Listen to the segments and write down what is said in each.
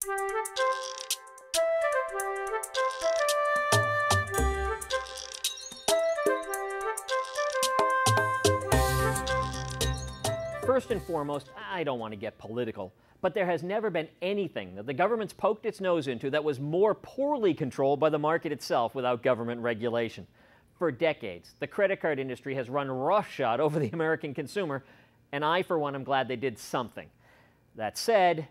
First and foremost, I don't want to get political, but there has never been anything that the government's poked its nose into that was more poorly controlled by the market itself without government regulation. For decades, the credit card industry has run roughshod over the American consumer, and I, for one, am glad they did something. That said,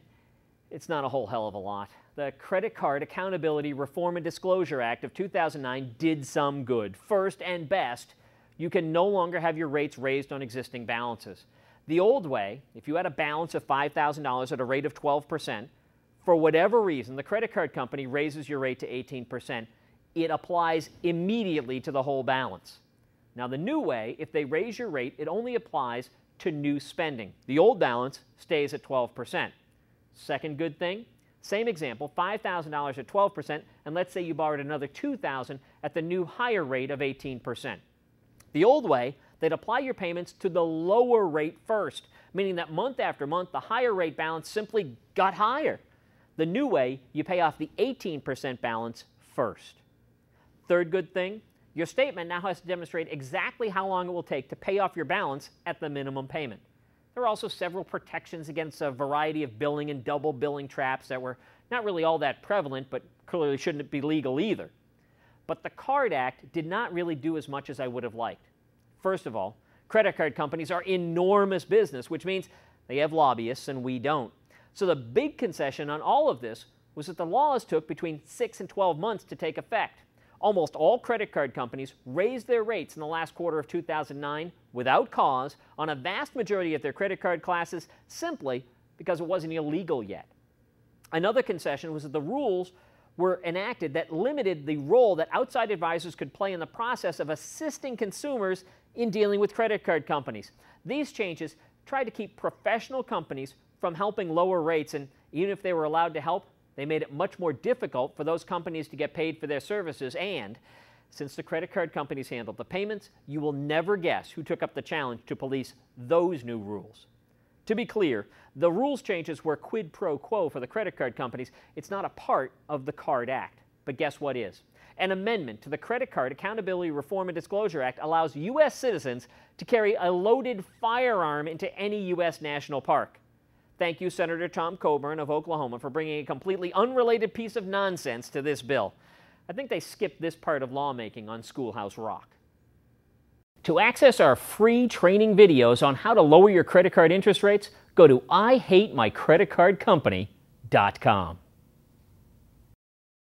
it's not a whole hell of a lot. The Credit Card Accountability Reform and Disclosure Act of 2009 did some good. First and best, you can no longer have your rates raised on existing balances. The old way, if you had a balance of $5,000 at a rate of 12%, for whatever reason, the credit card company raises your rate to 18%. It applies immediately to the whole balance. Now, the new way, if they raise your rate, it only applies to new spending. The old balance stays at 12%. Second good thing, same example, $5,000 at 12%, and let's say you borrowed another $2,000 at the new higher rate of 18%. The old way, they'd apply your payments to the lower rate first, meaning that month after month, the higher rate balance simply got higher. The new way, you pay off the 18% balance first. Third good thing, your statement now has to demonstrate exactly how long it will take to pay off your balance at the minimum payment. There are also several protections against a variety of billing and double billing traps that were not really all that prevalent, but clearly shouldn't be legal either. But the CARD Act did not really do as much as I would have liked. First of all, credit card companies are enormous business, which means they have lobbyists and we don't. So the big concession on all of this was that the laws took between 6 and 12 months to take effect. Almost all credit card companies raised their rates in the last quarter of 2009 without cause on a vast majority of their credit card classes simply because it wasn't illegal yet. Another concession was that the rules were enacted that limited the role that outside advisors could play in the process of assisting consumers in dealing with credit card companies. These changes tried to keep professional companies from helping lower rates, and even if they were allowed to help, they made it much more difficult for those companies to get paid for their services. And since the credit card companies handled the payments, you will never guess who took up the challenge to police those new rules. To be clear, the rules changes were quid pro quo for the credit card companies. It's not a part of the CARD Act. But guess what is? An amendment to the Credit Card Accountability Reform and Disclosure Act allows U.S. citizens to carry a loaded firearm into any U.S. national park. Thank you, Senator Tom Coburn of Oklahoma, for bringing a completely unrelated piece of nonsense to this bill. I think they skipped this part of lawmaking on Schoolhouse Rock. To access our free training videos on how to lower your credit card interest rates, go to IHateMyCreditCardCompany.com.